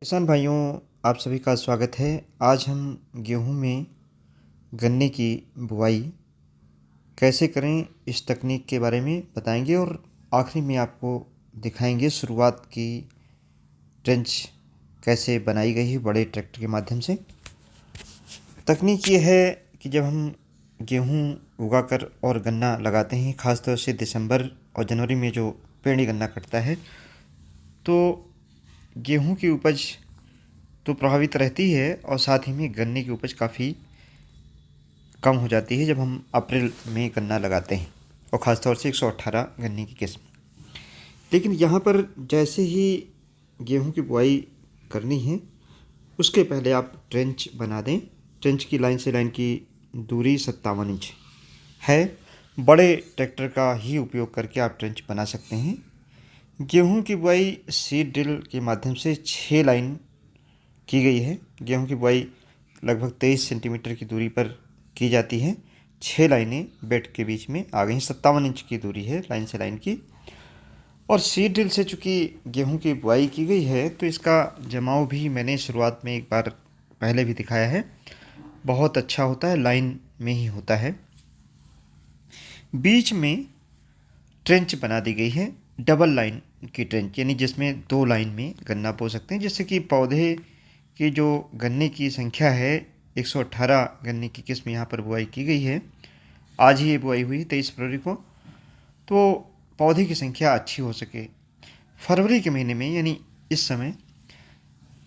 किसान भाइयों, आप सभी का स्वागत है। आज हम गेहूं में गन्ने की बुआई कैसे करें इस तकनीक के बारे में बताएंगे और आखिरी में आपको दिखाएंगे शुरुआत की ट्रेंच कैसे बनाई गई है बड़े ट्रैक्टर के माध्यम से। तकनीक ये है कि जब हम गेहूं उगाकर और गन्ना लगाते हैं, ख़ासतौर से दिसंबर और जनवरी में जो पेड़ी गन्ना कटता है, तो गेहूं की उपज तो प्रभावित रहती है और साथ ही में गन्ने की उपज काफ़ी कम हो जाती है जब हम अप्रैल में गन्ना लगाते हैं, और ख़ासतौर से 118 गन्ने की किस्म। लेकिन यहाँ पर जैसे ही गेहूं की बुआई करनी है, उसके पहले आप ट्रेंच बना दें। ट्रेंच की लाइन से लाइन की दूरी 57 इंच है। बड़े ट्रैक्टर का ही उपयोग करके आप ट्रेंच बना सकते हैं। गेहूं की बुआई सीड ड्रिल के माध्यम से 6 लाइन की गई है। गेहूं की बुआई लगभग 23 सेंटीमीटर की दूरी पर की जाती है। 6 लाइनें बेड के बीच में आ गई। 57 इंच की दूरी है लाइन से लाइन की। और सीड ड्रिल से चूँकि गेहूं की बुआई की गई है, तो इसका जमाव भी मैंने शुरुआत में एक बार पहले भी दिखाया है, बहुत अच्छा होता है, लाइन में ही होता है। बीच में ट्रेंच बना दी गई है, डबल लाइन की ट्रेंच, यानी जिसमें 2 लाइन में गन्ना बो सकते हैं, जिससे कि पौधे की जो गन्ने की संख्या है, 118 गन्ने की किस्म यहाँ पर बुआई की गई है। आज ही ये बुआई हुई 23 फरवरी को, तो पौधे की संख्या अच्छी हो सके। फरवरी के महीने में, यानी इस समय,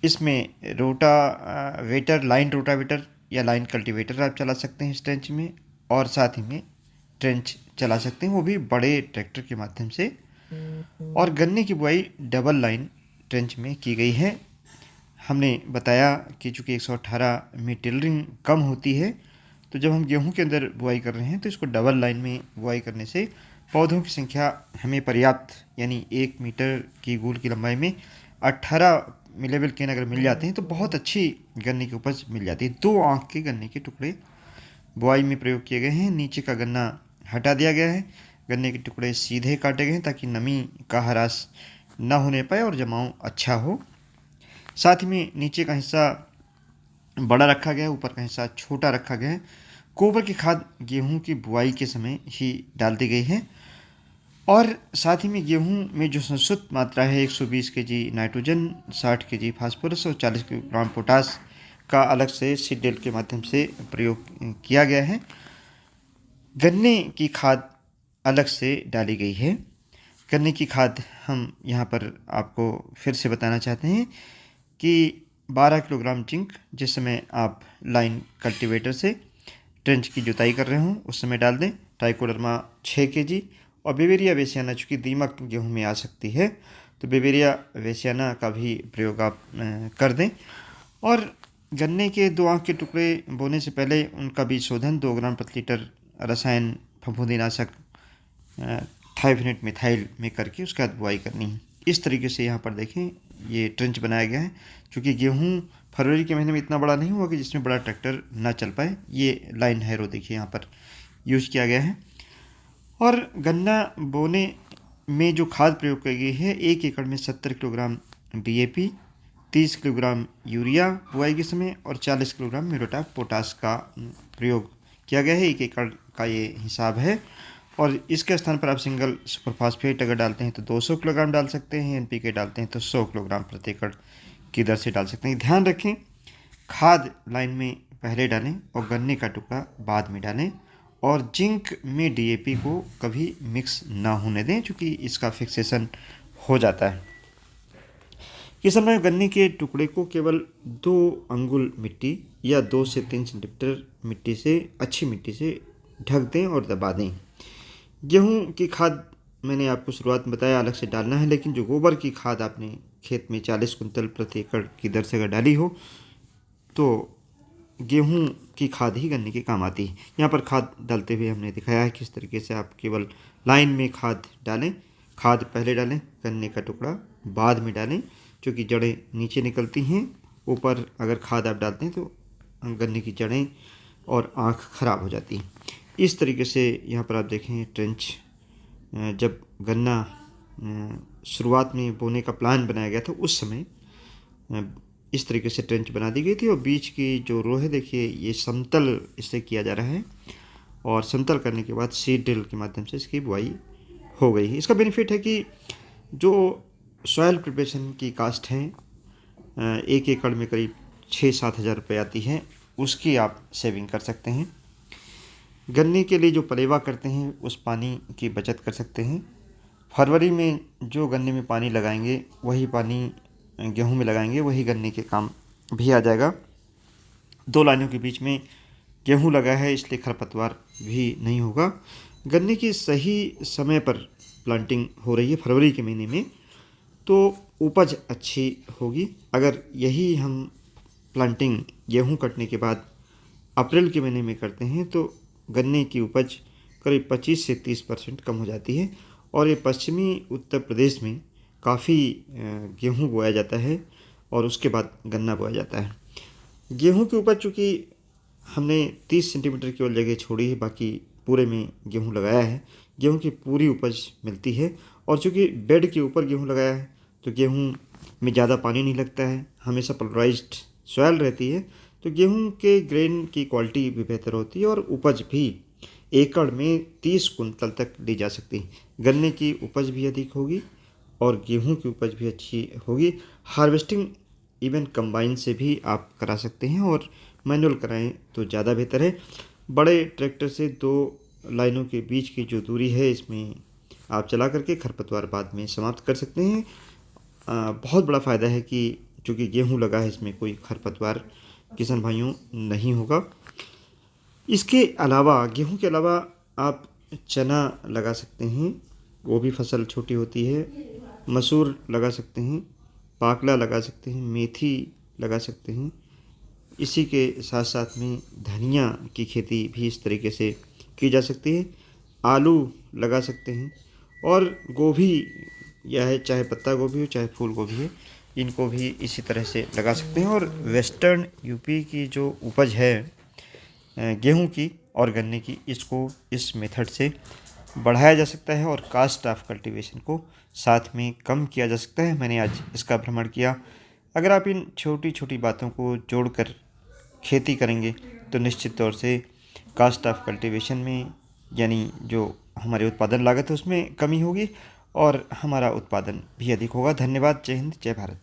इसमें वेटर, लाइन रोटावेटर या लाइन कल्टीवेटर आप चला सकते हैं इस ट्रेंच में, और साथ ही में ट्रेंच चला सकते हैं, वो भी बड़े ट्रैक्टर के माध्यम से। और गन्ने की बुआई डबल लाइन ट्रेंच में की गई है। हमने बताया कि चूँकि 118 में टिलरिंग कम होती है, तो जब हम गेहूं के अंदर बुआई कर रहे हैं तो इसको डबल लाइन में बुआई करने से पौधों की संख्या हमें पर्याप्त, यानी 1 मीटर की गोल की लंबाई में 18 लेवल केन अगर मिल जाते हैं तो बहुत अच्छी गन्ने की उपज मिल जाती है। 2 आँख के गन्ने के टुकड़े बुआई में प्रयोग किए गए हैं। नीचे का गन्ना हटा दिया गया है, गन्ने के टुकड़े सीधे काटे गए हैं ताकि नमी का ह्रास न होने पाए और जमाव अच्छा हो। साथ ही में नीचे का हिस्सा बड़ा रखा गया है, ऊपर का हिस्सा छोटा रखा गया है। गोबर की खाद गेहूं की बुआई के समय ही डाल दी गई है। और साथ ही में गेहूं में जो संशुद्ध मात्रा है, 120 केजी नाइट्रोजन, 60 केजी फास्फोरस और 40 किलोग्राम पोटास का अलग से सीड ड्रिल के माध्यम से प्रयोग किया गया है। गन्ने की खाद अलग से डाली गई है। गन्ने की खाद हम यहाँ पर आपको फिर से बताना चाहते हैं कि 12 किलोग्राम जिंक जिस समय आप लाइन कल्टीवेटर से ट्रेंच की जुताई कर रहे हों उस समय डाल दें। ट्राइकोडर्मा 6 केजी, और बेवेरिया वेसियाना, चूँकि दीमक गेहूं में आ सकती है, तो बेवेरिया वेसियाना का भी प्रयोग आप कर दें। और गन्ने के 2 आँख के टुकड़े बोने से पहले उनका बीज शोधन 2 ग्राम प्रति लीटर रसायन फफूंदीनाशक थाइफिनेट मिथाइल में करके उसके बाद बुआई करनी है। इस तरीके से यहाँ पर देखें ये ट्रेंच बनाया गया है। चूँकि गेहूं फरवरी के महीने में इतना बड़ा नहीं हुआ कि जिसमें बड़ा ट्रैक्टर ना चल पाए, ये लाइन हैरो देखिए यहाँ पर यूज किया गया है। और गन्ना बोने में जो खाद प्रयोग की गई है, 1 एकड़ में 70 किलोग्राम DAP, 30 किलोग्राम यूरिया बुआई के समय और 40 किलोग्राम म्यूरेट ऑफ पोटाश का प्रयोग किया गया है। 1 एकड़ का ये हिसाब है। और इसके स्थान पर आप सिंगल सुपर फास्फेट अगर डालते हैं तो 200 किलोग्राम डाल सकते हैं, NPK डालते हैं तो 100 किलोग्राम प्रति एकड़ की दर से डाल सकते हैं। ध्यान रखें, खाद लाइन में पहले डालें और गन्ने का टुकड़ा बाद में डालें, और जिंक में DAP को कभी मिक्स ना होने दें, क्योंकि इसका फिक्सेशन हो जाता है। इस समय गन्ने के टुकड़े को केवल 2 अंगुल मिट्टी या 2 से 3 सेंटीमीटर मिट्टी से, अच्छी मिट्टी से ढक दें और दबा दें। गेहूं की खाद मैंने आपको शुरुआत में बताया अलग से डालना है, लेकिन जो गोबर की खाद आपने खेत में 40 कुंतल प्रति एकड़ की दर से अगर डाली हो तो गेहूं की खाद ही गन्ने के काम आती है। यहाँ पर खाद डालते हुए हमने दिखाया है किस तरीके से आप केवल लाइन में खाद डालें। खाद पहले डालें, गन्ने का टुकड़ा बाद में डालें, क्योंकि जड़ें नीचे निकलती हैं। ऊपर अगर खाद आप डालते हैं तो गन्ने की जड़ें और आँख खराब हो जाती हैं। इस तरीके से यहाँ पर आप देखें ट्रेंच, जब गन्ना शुरुआत में बोने का प्लान बनाया गया था उस समय इस तरीके से ट्रेंच बना दी गई थी और बीच की जो रो है देखिए ये समतल इससे किया जा रहा है और समतल करने के बाद सीड ड्रिल के माध्यम से इसकी बुआई हो गई है। इसका बेनिफिट है कि जो सॉयल प्रिपरेशन की कास्ट है 1 एकड़ में करीब 6-7 हज़ार रुपये आती है, उसकी आप सेविंग कर सकते हैं। गन्ने के लिए जो पलेवा करते हैं उस पानी की बचत कर सकते हैं। फरवरी में जो गन्ने में पानी लगाएंगे वही पानी गेहूं में लगाएंगे, वही गन्ने के काम भी आ जाएगा। 2 लाइनों के बीच में गेहूं लगा है इसलिए खरपतवार भी नहीं होगा। गन्ने की सही समय पर प्लांटिंग हो रही है फरवरी के महीने में, तो उपज अच्छी होगी। अगर यही हम प्लांटिंग गेहूं कटने के बाद अप्रैल के महीने में करते हैं तो गन्ने की उपज करीब 25 से 30% कम हो जाती है। और ये पश्चिमी उत्तर प्रदेश में काफ़ी गेहूं बोया जाता है और उसके बाद गन्ना बोया जाता है। गेहूं की उपज चूँकि हमने 30 सेंटीमीटर केवल जगह छोड़ी है, बाकी पूरे में गेहूं लगाया है, गेहूं की पूरी उपज मिलती है। और चूँकि बेड के ऊपर गेहूं लगाया है तो गेहूं में ज़्यादा पानी नहीं लगता है, हमेशा पल्वराइज्ड सॉइल रहती है, तो गेहूं के ग्रेन की क्वालिटी भी बेहतर होती है और उपज भी एकड़ में 30 कुंतल तक ली जा सकती है। गन्ने की उपज भी अधिक होगी और गेहूं की उपज भी अच्छी होगी। हार्वेस्टिंग इवन कंबाइन से भी आप करा सकते हैं और मैनुअल कराएं तो ज़्यादा बेहतर है। बड़े ट्रैक्टर से 2 लाइनों के बीच की जो दूरी है इसमें आप चला करके खरपतवार बाद में समाप्त कर सकते हैं। बहुत बड़ा फ़ायदा है कि चूँकि गेहूं लगा है इसमें कोई खरपतवार किसान भाइयों नहीं होगा। इसके अलावा गेहूं के अलावा आप चना लगा सकते हैं, वो भी फसल छोटी होती है। मसूर लगा सकते हैं, पाकला लगा सकते हैं, मेथी लगा सकते हैं। इसी के साथ साथ में धनिया की खेती भी इस तरीके से की जा सकती है। आलू लगा सकते हैं और गोभी, यह है चाहे पत्ता गोभी हो चाहे फूल गोभी है, इनको भी इसी तरह से लगा सकते हैं। और वेस्टर्न यूपी की जो उपज है गेहूं की और गन्ने की, इसको इस मेथड से बढ़ाया जा सकता है और कास्ट ऑफ कल्टीवेशन को साथ में कम किया जा सकता है। मैंने आज इसका भ्रमण किया। अगर आप इन छोटी छोटी बातों को जोड़कर खेती करेंगे तो निश्चित तौर से कास्ट ऑफ कल्टीवेशन में यानी जो हमारी उत्पादन लागत है उसमें कमी होगी और हमारा उत्पादन भी अधिक होगा। धन्यवाद। जय हिंद, जय भारत।